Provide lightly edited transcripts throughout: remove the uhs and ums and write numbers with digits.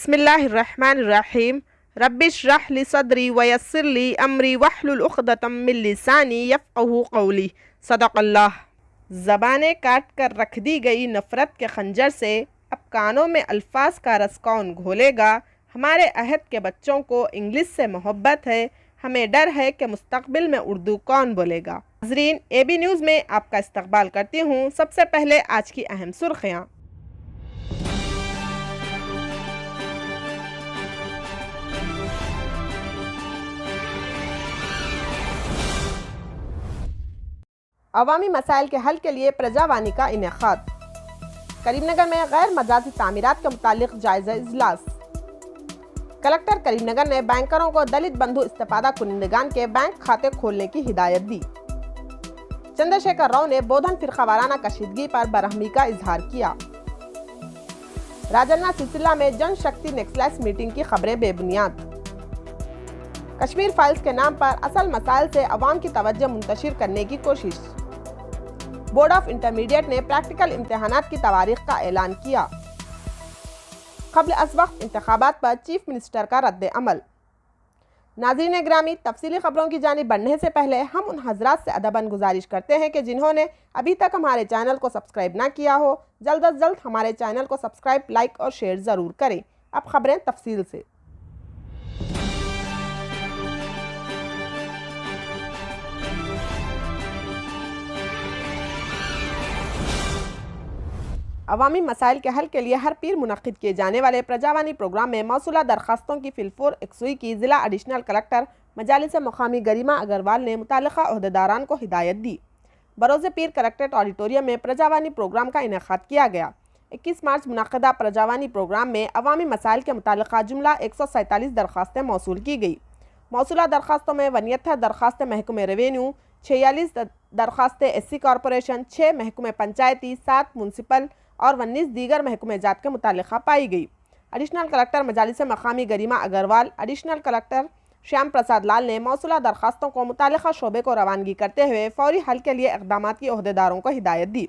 बिस्मिल्लाहिर्रहमानिर्रहीम। रब्बिश्रह ली सदरी वयस्सिर ली अमरी वहलुल उक़दतम मिन लिसानी यफ़क़हू क़ौली। सदक़ल्लाह। ज़बानें काट कर रख दी गई नफ़रत के खंजर से अब कानों में अल्फाज का रस कौन घोलेगा। हमारे अहद के बच्चों को इंग्लिश से मोहब्बत है, हमें डर है कि मुस्तक़बिल में उर्दू कौन बोलेगा। नाज़रीन, AB न्यूज़ में आपका इस्तक़बाल करती हूँ। सबसे पहले आज की अहम सुर्ख़ियाँ। अवामी मसाइल के हल के लिए प्रजावानी का इनेकाद। करीमनगर में गैर मजाजी तामीरात के मुतालिक जायजा इजलास। कलेक्टर करीमनगर ने बैंकरों को दलित बंधु इस्तेफादा कुनिंदगान के बैंक खाते खोलने की हिदायत दी। चंद्रशेखर राव ने बोधन फिरकावाराना कशीदगी पर बरहमी का इजहार किया। राजन्ना सिलसिला में जनशक्ति नेक्सलेस मीटिंग की खबरें बेबुनियाद। कश्मीर फाइल्स के नाम पर असल मसाइल से अवाम की तवज्जो मुंतशिर करने की कोशिश। बोर्ड ऑफ इंटरमीडिएट ने प्रैक्टिकल इम्तिहानात की तवारीख का ऐलान किया। क़ब्ल अज़ वक्त इंतखाबात पर चीफ मिनिस्टर का रद्द अमल। नाज़रीन ग्रामी, तफसीली खबरों की जानिब बढ़ने से पहले हम उन हजरात से अदबन गुजारिश करते हैं कि जिन्होंने अभी तक हमारे चैनल को सब्सक्राइब ना किया हो, जल्द अज जल्द हमारे चैनल को सब्सक्राइब, लाइक और शेयर ज़रूर करें। अब खबरें तफसील से। अवामी मसाइल के हल के लिए हर पीर मुनक़िद किए जाने वाले प्रजावानी प्रोग्राम में मौसूला दरखास्तों की फिलफोर यकसुई की ज़िला एडिशनल कलेक्टर मजालिस मकामी गरिमा अग्रवाल ने मुताल्लिक़ा ओहदेदारान को हिदायत दी। बरोज़ पीर कलेक्ट्रेट ऑडिटोरियम में प्रजावानी प्रोग्राम का इनेकाद किया गया। 21 मार्च मुनक़दा प्रजावानी प्रोग्राम में अवामी मसाइल के मुताल्लिक़ा जुमला 147 दरखास्तें मौसूल की गई। मौसूला दरखास्तों में 79 दरखास्तें महकमे रेवेन्यू, 46 दरखास्तें SC कॉरपोरेशन, 6 महकमे पंचायती, 7 म्यूनसिपल और 19 दीगर महकमे जात के मुताल्लिक़ा पाई गई। एडिशनल कलेक्टर मजालिस मकामी गरिमा अग्रवाल, एडिशनल कलेक्टर श्याम प्रसाद लाल ने मौसूला दरखास्तों को मुताल्लिक़ा शोबे को रवानगी करते हुए फौरी हल के लिए इक़दामात की ओहदेदारों को हिदायत दी।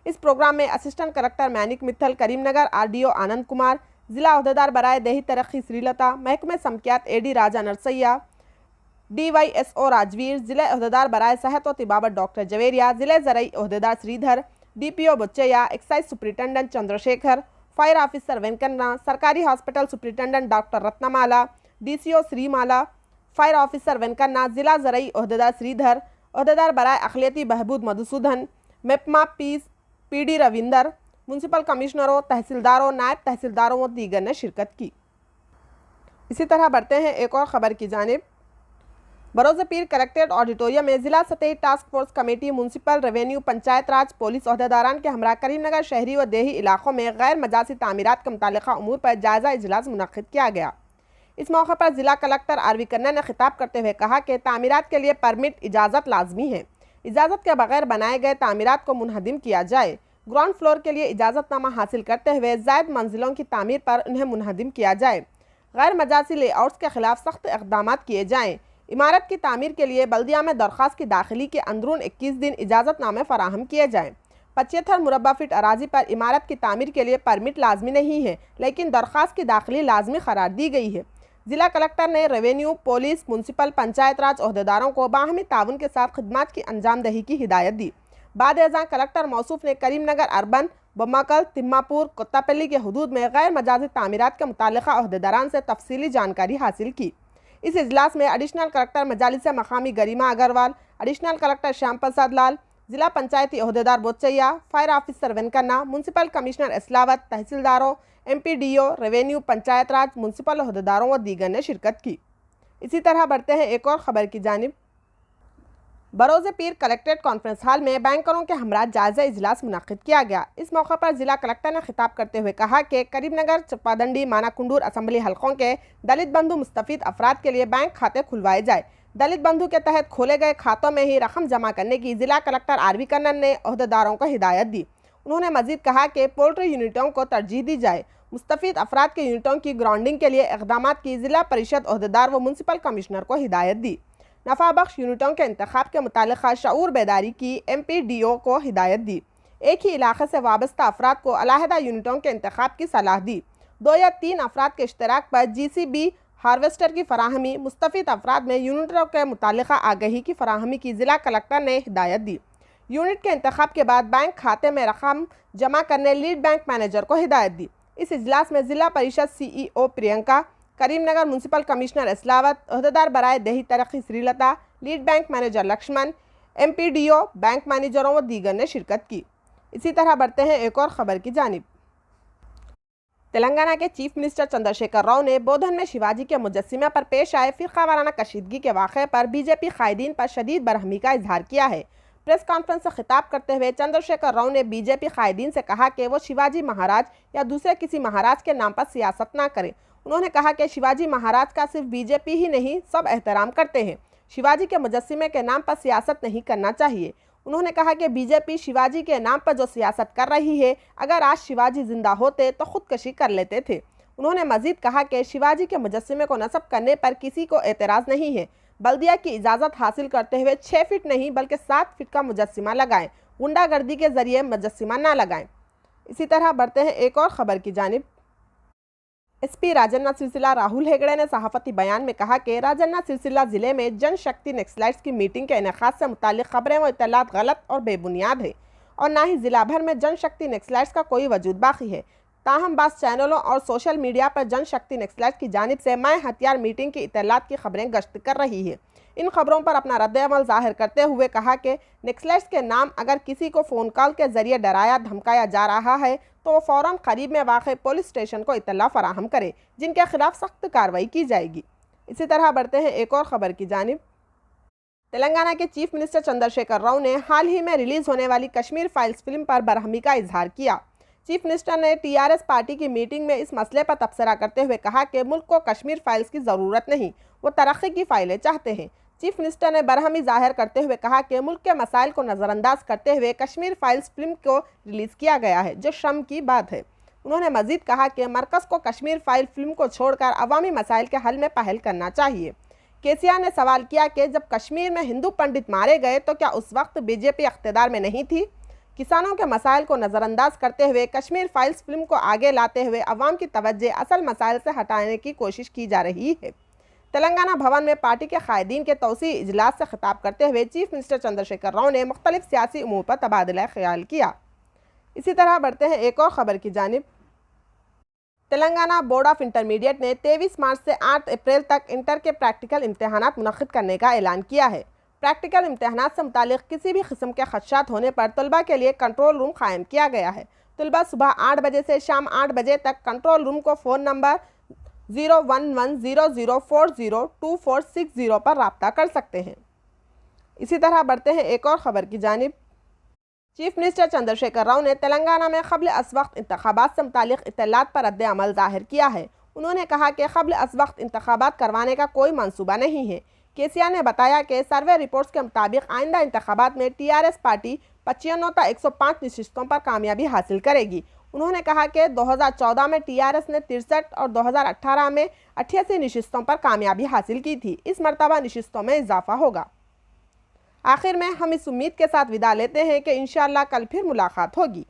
इस प्रोग्राम में assistant collector manic Mittal Karimnagar, RDO Anand Kumar, ज़िला ओहदेदार बराए देही तरक्की श्रीलता, महकमे समकियात AD राजा नरसैया, DYSO राजवीर, ज़िले ओहदेदार बराए सेहत व तिबाबत डॉक्टर जवेरिया, ज़िले ज़रई ओहदेदार Sridhar, DPO Buchaiah, excise superintendent Chandrashekar, fire officer Venkanna, सरकारी hospital superintendent doctor Ratnamala, DCO Srimala, fire officer Venkanna, ज़िला ज़रई ओहदेदार श्रीधर, ओहदेदार बराए अखिलती बहबूद मधुसूदन, मेपमा पीस PD रविंदर, म्यूनसिपल कमिश्नरों, तहसीलदारों, नायब तहसीलदारों व दीगर ने शिरकत की। इसी तरह बढ़ते हैं एक और ख़बर की जानिब। बरोज़ पीर कलेक्ट्रेट ऑडिटोरियम में ज़िला सतही task force committee, municipal, revenue, panchayat raj, police ओहदेदारान के हमरा करीमनगर शहरी व देही इलाकों में गैर मजाजी तामीरात के मुताल्लिक़ा उमूर पर जायज़ा इजलास मुनक़िद किया गया। इस मौके पर ज़िला कलेक्टर RV कन्ना ने खिताब करते हुए कहा कि तामीरात के लिए परमिट इजाज़त लाजमी है। इजाज़त के बगैर बनाए गए तामीरात को मुनहदिम किया जाए। ग्राउंड फ्लोर के लिए इजाज़तनामा हासिल करते हुए ज़ायद मंजिलों की तामीर पर उन्हें मुनहदिम किया जाए। गैर मजाजी लेआउट्स के खिलाफ सख्त इक़दामात किए जाएँ। इमारत की तामीर के लिए बल्दिया में दरख्वास्त की दाखिली के अंदरून 21 दिन इजाज़तनामे फ़राहम किए जाएँ। 75 मुरब्बा फीट अराजी पर इमारत की तामीर के लिए परमिट लाजमी नहीं है, लेकिन दरख्वास्त की दाखिली लाजमी करार दी गई है। ज़िला कलेक्टर ने रेवेन्यू, पुलिस, म्यूनसिपल, पंचायत राज ओहदेदारों को बाहमी ताउन के साथ खिदमात की अंजामदही की हिदायत दी। बाद अज़ां कलेक्टर मौसूफ ने करीमनगर अर्बन, बम्माकल, तिम्मापुर, कोत्तापल्ली के हदूद में गैर मजाजी तामीरात के मुताल्लिक़ा ओहदेदारान से तफसीली जानकारी हासिल की। इस इजलास में एडिशनल कलेक्टर मजालिस मकामी गरिमा अग्रवाल, एडिशनल कलेक्टर श्याम प्रसाद लाल, ज़िला पंचायती ओहदेदार Bochaiah, fire officer Venkanna, municipal commissioner Islavath, तहसीलदारों, MPDO, revenue, panchayat raj, municipal ओहदेदारों व दीगर ने शिरकत की। इसी तरह बढ़ते हैं एक और ख़बर की जानिब। बरोज़ पीर कलेक्ट्रेट कॉन्फ्रेंस हॉल में बैंकरों के हमरा जायज़ा इजलास मुनक़िद किया गया। इस मौके पर ज़िला कलेक्टर ने खिताब करते हुए कहा कि करीमनगर, चप्पादंडी, मानाकुंडूर असम्बली हलकों के दलित बंधु मुस्तफ़ीद अफराद के लिए बैंक खाते खुलवाए जाए। दलित बंधु के तहत खोले गए खातों में ही रकम जमा करने की ज़िला कलेक्टर RV कन्ना ने ओहदेदारों को हिदायत दी। उन्होंने मज़ीद कहा कि पोल्ट्री यूनिटों को तरजीह दी जाए। मुस्तफ़ीद अफराद के यूनिटों की ग्राउंडिंग के लिए इक़दामात की ज़िला परिषद ओहदेदार व म्यूनसिपल कमिश्नर को हिदायत दी। नफ़ा बख्श यूनिटों के इंतखाब के मुताल्लिक़ शऊर बेदारी की MPDO को हिदायत दी। एक ही इलाके से वाबस्ता अफराद को अलहदा यूनिटों के इंतखाब की सलाह दी। 2 या 3 अफराद के इश्तराक पर GCB हार्वेस्टर की फराहमी, मुस्तफ़िद अफराद में यूनिटों के मुतालिका आगही की फराहमी की ज़िला कलेक्टर ने हिदायत दी। यूनिट के इंतखाब के बाद बैंक खाते में रकम जमा करने लीड बैंक मैनेजर को हिदायत दी। इस इजलास में Zilla Parishad CEO Priyanka, Karimnagar municipal commissioner Islavath, अहदेदार बराए देही तरक्की Srilatha, lead bank manager Lakshman, MPDO, bank मैनेजरों व दीगर ने शिरकत की। इसी तरह बढ़ते हैं एक और ख़बर की जानिब। तेलंगाना के चीफ मिनिस्टर चंद्रशेखर राव ने बोधन में शिवाजी के मुजस्सिमे पर पेश आए फ़िरक़ावाराना कशीदगी के वाक़े पर BJP क़ायदीन पर शदीद बरहमी का इजहार किया है। प्रेस कॉन्फ्रेंस से खिताब करते हुए चंद्रशेखर राव ने BJP क़ायदीन से कहा कि वो शिवाजी महाराज या दूसरे किसी महाराज के नाम पर सियासत ना करें। उन्होंने कहा कि शिवाजी महाराज का सिर्फ BJP ही नहीं, सब एहतराम करते हैं। शिवाजी के मुजस्सिमे के नाम पर सियासत नहीं करना चाहिए। उन्होंने कहा कि BJP शिवाजी के नाम पर जो सियासत कर रही है, अगर आज शिवाजी जिंदा होते तो खुदकशी कर लेते थे। उन्होंने मजीद कहा कि शिवाजी के मुजस्सिमे को नस्ब करने पर किसी को एतराज़ नहीं है। बल्दिया की इजाज़त हासिल करते हुए 6 फीट नहीं बल्कि 7 फीट का मुजस्सिमा लगाएं, गुंडागर्दी के जरिए मुजस्सिमा ना लगाएं। इसी तरह बढ़ते हैं एक और ख़बर की जानिब। SP राजन्ना सिरसिला राहुल हेगड़े ने सहाफ़ती बयान में कहा कि राजन्ना सिरसिला ज़िले में जनशक्ति नक्सलाइट्स की मीटिंग के इनेकाद से मुतालिक खबरें व इत्तलात गलत और बेबुनियाद है और ना ही ज़िला भर में जनशक्ति नक्सलाइट्स का कोई वजूद बाकी है। ताहम बाज़ चैनलों और सोशल मीडिया पर जनशक्ति नक्सलाइट्स की जानिब से मैं हथियार मीटिंग की इत्तलात की खबरें गश्त कर रही है। इन खबरों पर अपना रद्द-ए-अमल ज़ाहिर करते हुए कहा कि नक्सलाइट्स के नाम अगर किसी को फ़ोन कॉल के ज़रिए डराया धमकाया जा रहा है तो वो फ़ौरन करीब में वाक़ पुलिस स्टेशन को इत्तला फराहम करे, जिनके खिलाफ सख्त कार्रवाई की जाएगी। इसी तरह बढ़ते हैं एक और ख़बर की जानिब। तेलंगाना के चीफ मिनिस्टर चंद्रशेखर राव ने हाल ही में रिलीज़ होने वाली कश्मीर फाइल्स फिल्म पर बरहमी का इजहार किया। चीफ मिनिस्टर ने TRS पार्टी की मीटिंग में इस मसले पर तबसरा करते हुए कहा कि मुल्क को कश्मीर फाइल्स की ज़रूरत नहीं, वो तरक्की की फ़ाइलें चाहते हैं। चीफ मिनिस्टर ने बरहमी ज़ाहिर करते हुए कहा कि मुल्क के मसाइल को नज़रअंदाज करते हुए कश्मीर फाइल्स फिल्म को रिलीज़ किया गया है, जो शर्म की बात है। उन्होंने मज़ीद कहा कि मरकज़ को कश्मीर फाइल फिल्म को छोड़कर अवामी मसाइल के हल में पहल करना चाहिए। KCR ने सवाल किया कि जब कश्मीर में हिंदू पंडित मारे गए तो क्या उस वक्त BJP इख्तियार में नहीं थी? किसानों के मसाइल को नज़रअंदाज करते हुए कश्मीर फाइल्स फिल्म को आगे लाते हुए अवाम की तवज्जो असल मसाइल से हटाने की कोशिश की जा रही है। तेलंगाना भवन में पार्टी के क़ायदीन के तौसी इजलास से खिताब करते हुए चीफ मिनिस्टर चंद्रशेखर राव ने मुख्तलिफ सियासी उमूर पर तबादला ख्याल किया। इसी तरह बढ़ते हैं एक और ख़बर की जानिब। तेलंगाना बोर्ड ऑफ इंटरमीडिएट ने 23 मार्च से 8 अप्रैल तक इंटर के प्रैक्टिकल इम्तहानात मुनक़्क़िद करने का ऐलान किया है। प्रैक्टिकल इम्तहानात से मुतालिक किसी भी किस्म के खदशात होने पर तलबा के लिए कंट्रोल रूम कायम किया गया है। तलबा सुबह 8 बजे से शाम 8 बजे तक कंट्रोल रूम को फ़ोन नंबर 01100402460 पर रब्ता कर सकते हैं। इसी तरह बढ़ते हैं एक और ख़बर की जानिब। चीफ मिनिस्टर चंद्रशेखर राव ने तेलंगाना में क़ब्ल अस वक्त इंतखाबात से मुतालिक इत्तलात पर रद्द-ए-अमल ज़ाहिर किया है। उन्होंने कहा कि क़ब्ल अस वक्त इंतखाबात करवाने का कोई मंसूबा नहीं है। KCR ने बताया कि सर्वे रिपोर्ट्स के मुताबिक आइंदा इंतखाबात में TRS पार्टी 95 ता 105 नशिस्तों पर कामयाबी हासिल करेगी। उन्होंने कहा कि 2014 में TRS ने 63 और 2018 में 88 नशिस्तों पर कामयाबी हासिल की थी। इस मरतबा नशिस्तों में इजाफा होगा। आखिर में हम इस उम्मीद के साथ विदा लेते हैं कि इंशाअल्लाह कल फिर मुलाकात होगी।